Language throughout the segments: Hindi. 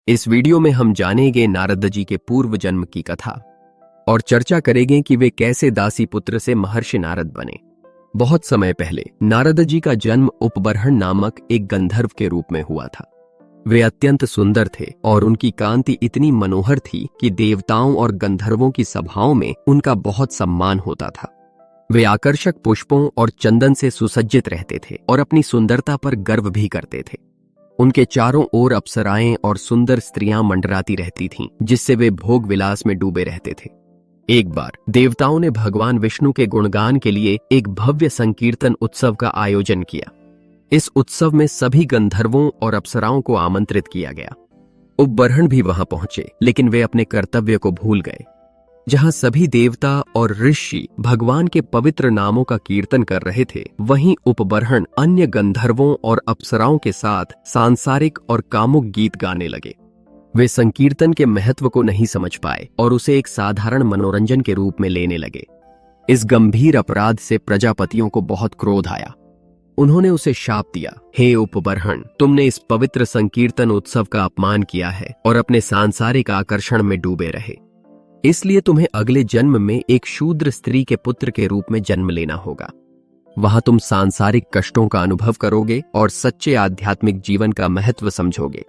इस वीडियो में हम जानेंगे नारद जी के पूर्व जन्म की कथा और चर्चा करेंगे कि वे कैसे दासी पुत्र से महर्षि नारद बने। बहुत समय पहले नारद जी का जन्म उपबर्हण नामक एक गंधर्व के रूप में हुआ था। वे अत्यंत सुंदर थे और उनकी कांति इतनी मनोहर थी कि देवताओं और गंधर्वों की सभाओं में उनका बहुत सम्मान होता था। वे आकर्षक पुष्पों और चंदन से सुसज्जित रहते थे और अपनी सुंदरता पर गर्व भी करते थे। उनके चारों ओर अप्सराएं और सुंदर स्त्रियां मंडराती रहती थीं, जिससे वे भोग विलास में डूबे रहते थे। एक बार देवताओं ने भगवान विष्णु के गुणगान के लिए एक भव्य संकीर्तन उत्सव का आयोजन किया। इस उत्सव में सभी गंधर्वों और अप्सराओं को आमंत्रित किया गया। उपबर्हण भी वहां पहुंचे, लेकिन वे अपने कर्तव्य को भूल गए। जहां सभी देवता और ऋषि भगवान के पवित्र नामों का कीर्तन कर रहे थे, वहीं उपबर्हण अन्य गंधर्वों और अप्सराओं के साथ सांसारिक और कामुक गीत गाने लगे। वे संकीर्तन के महत्व को नहीं समझ पाए और उसे एक साधारण मनोरंजन के रूप में लेने लगे। इस गंभीर अपराध से प्रजापतियों को बहुत क्रोध आया। उन्होंने उसे शाप दिया, हे उपबर्हण, तुमने इस पवित्र संकीर्तन उत्सव का अपमान किया है और अपने सांसारिक आकर्षण में डूबे रहे। इसलिए तुम्हें अगले जन्म में एक शूद्र स्त्री के पुत्र के रूप में जन्म लेना होगा। वहां तुम सांसारिक कष्टों का अनुभव करोगे और सच्चे आध्यात्मिक जीवन का महत्व समझोगे।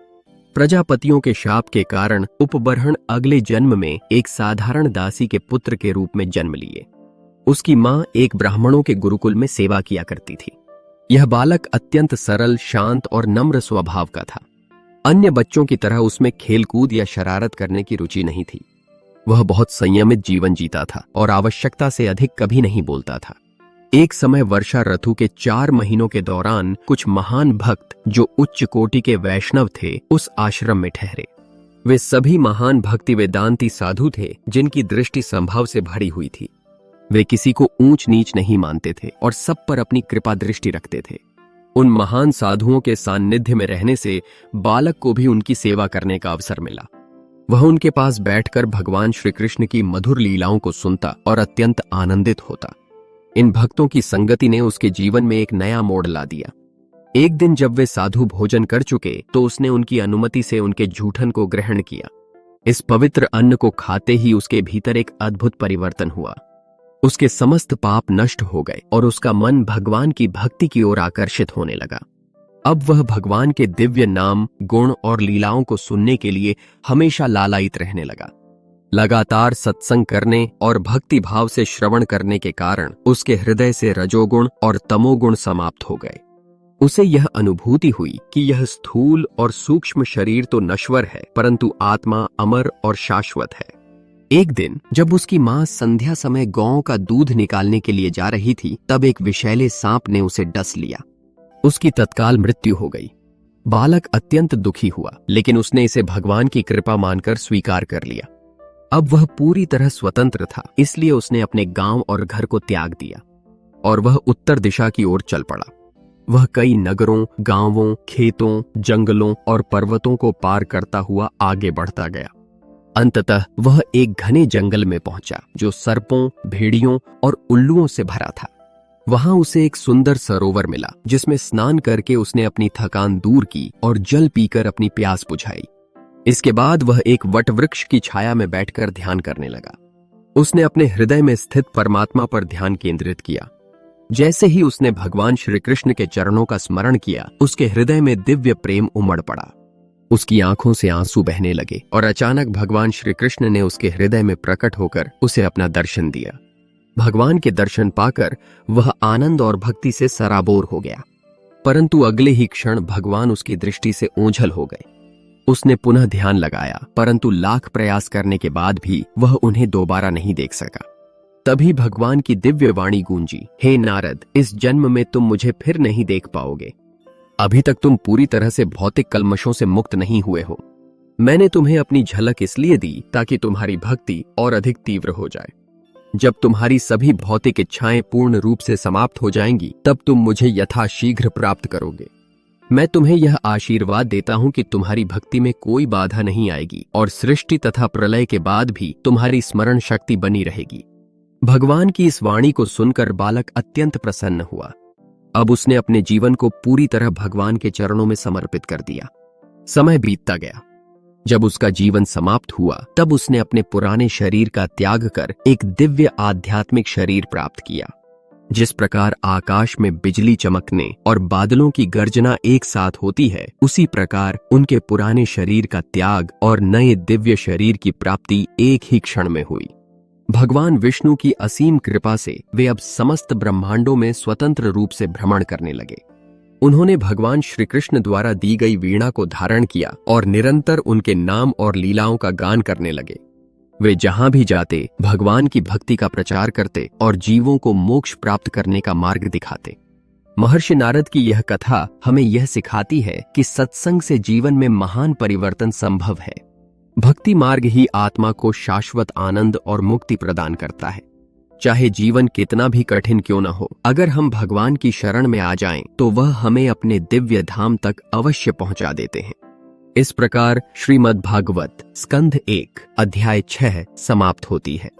प्रजापतियों के शाप के कारण उपबर्हण अगले जन्म में एक साधारण दासी के पुत्र के रूप में जन्म लिए। उसकी मां एक ब्राह्मणों के गुरुकुल में सेवा किया करती थी। यह बालक अत्यंत सरल, शांत और नम्र स्वभाव का था। अन्य बच्चों की तरह उसमें खेलकूद या शरारत करने की रुचि नहीं थी। वह बहुत संयमित जीवन जीता था और आवश्यकता से अधिक कभी नहीं बोलता था। एक समय वर्षा ऋतु के 4 महीनों के दौरान कुछ महान भक्त जो उच्च कोटि के वैष्णव थे, उस आश्रम में ठहरे। वे सभी महान भक्ति वेदांती साधु थे, जिनकी दृष्टि संभव से भरी हुई थी। वे किसी को ऊंच नीच नहीं मानते थे और सब पर अपनी कृपा दृष्टि रखते थे। उन महान साधुओं के सान्निध्य में रहने से बालक को भी उनकी सेवा करने का अवसर मिला। वह उनके पास बैठकर भगवान श्री कृष्ण की मधुर लीलाओं को सुनता और अत्यंत आनंदित होता। इन भक्तों की संगति ने उसके जीवन में एक नया मोड़ ला दिया। एक दिन जब वे साधु भोजन कर चुके, तो उसने उनकी अनुमति से उनके जूठन को ग्रहण किया। इस पवित्र अन्न को खाते ही उसके भीतर एक अद्भुत परिवर्तन हुआ। उसके समस्त पाप नष्ट हो गए और उसका मन भगवान की भक्ति की ओर आकर्षित होने लगा। अब वह भगवान के दिव्य नाम, गुण और लीलाओं को सुनने के लिए हमेशा लालायित रहने लगा। लगातार सत्संग करने और भक्ति भाव से श्रवण करने के कारण उसके हृदय से रजोगुण और तमोगुण समाप्त हो गए। उसे यह अनुभूति हुई कि यह स्थूल और सूक्ष्म शरीर तो नश्वर है, परंतु आत्मा अमर और शाश्वत है। एक दिन जब उसकी मां संध्या समय गौ का दूध निकालने के लिए जा रही थी, तब एक विषैले सांप ने उसे डस लिया। उसकी तत्काल मृत्यु हो गई। बालक अत्यंत दुखी हुआ, लेकिन उसने इसे भगवान की कृपा मानकर स्वीकार कर लिया। अब वह पूरी तरह स्वतंत्र था, इसलिए उसने अपने गांव और घर को त्याग दिया और वह उत्तर दिशा की ओर चल पड़ा। वह कई नगरों, गांवों, खेतों, जंगलों और पर्वतों को पार करता हुआ आगे बढ़ता गया। अंततः वह एक घने जंगल में पहुंचा, जो सर्पों, भेड़ियों और उल्लुओं से भरा था। वहां उसे एक सुंदर सरोवर मिला, जिसमें स्नान करके उसने अपनी थकान दूर की और जल पीकर अपनी प्यास बुझाई। इसके बाद वह एक वटवृक्ष की छाया में बैठकर ध्यान करने लगा। उसने अपने हृदय में स्थित परमात्मा पर ध्यान केंद्रित किया। जैसे ही उसने भगवान श्री कृष्ण के चरणों का स्मरण किया, उसके हृदय में दिव्य प्रेम उमड़ पड़ा। उसकी आंखों से आंसू बहने लगे और अचानक भगवान श्री कृष्ण ने उसके हृदय में प्रकट होकर उसे अपना दर्शन दिया। भगवान के दर्शन पाकर वह आनंद और भक्ति से सराबोर हो गया, परंतु अगले ही क्षण भगवान उसकी दृष्टि से ओझल हो गए। उसने पुनः ध्यान लगाया, परंतु लाख प्रयास करने के बाद भी वह उन्हें दोबारा नहीं देख सका। तभी भगवान की दिव्य वाणी गूंजी, हे नारद, इस जन्म में तुम मुझे फिर नहीं देख पाओगे। अभी तक तुम पूरी तरह से भौतिक कल्मशों से मुक्त नहीं हुए हो। मैंने तुम्हें अपनी झलक इसलिए दी ताकि तुम्हारी भक्ति और अधिक तीव्र हो जाए। जब तुम्हारी सभी भौतिक इच्छाएं पूर्ण रूप से समाप्त हो जाएंगी, तब तुम मुझे यथाशीघ्र प्राप्त करोगे। मैं तुम्हें यह आशीर्वाद देता हूं कि तुम्हारी भक्ति में कोई बाधा नहीं आएगी और सृष्टि तथा प्रलय के बाद भी तुम्हारी स्मरण शक्ति बनी रहेगी। भगवान की इस वाणी को सुनकर बालक अत्यंत प्रसन्न हुआ। अब उसने अपने जीवन को पूरी तरह भगवान के चरणों में समर्पित कर दिया। समय बीतता गया। जब उसका जीवन समाप्त हुआ तब उसने अपने पुराने शरीर का त्याग कर एक दिव्य आध्यात्मिक शरीर प्राप्त किया। जिस प्रकार आकाश में बिजली चमकने और बादलों की गर्जना एक साथ होती है, उसी प्रकार उनके पुराने शरीर का त्याग और नए दिव्य शरीर की प्राप्ति एक ही क्षण में हुई। भगवान विष्णु की असीम कृपा से वे अब समस्त ब्रह्मांडों में स्वतंत्र रूप से भ्रमण करने लगे। उन्होंने भगवान श्री कृष्ण द्वारा दी गई वीणा को धारण किया और निरंतर उनके नाम और लीलाओं का गान करने लगे। वे जहां भी जाते भगवान की भक्ति का प्रचार करते और जीवों को मोक्ष प्राप्त करने का मार्ग दिखाते। महर्षि नारद की यह कथा हमें यह सिखाती है कि सत्संग से जीवन में महान परिवर्तन संभव है। भक्ति मार्ग ही आत्मा को शाश्वत आनंद और मुक्ति प्रदान करता है। चाहे जीवन कितना भी कठिन क्यों न हो, अगर हम भगवान की शरण में आ जाएं, तो वह हमें अपने दिव्य धाम तक अवश्य पहुंचा देते हैं। इस प्रकार श्रीमद् भागवत स्कंध 1 अध्याय 6 समाप्त होती है।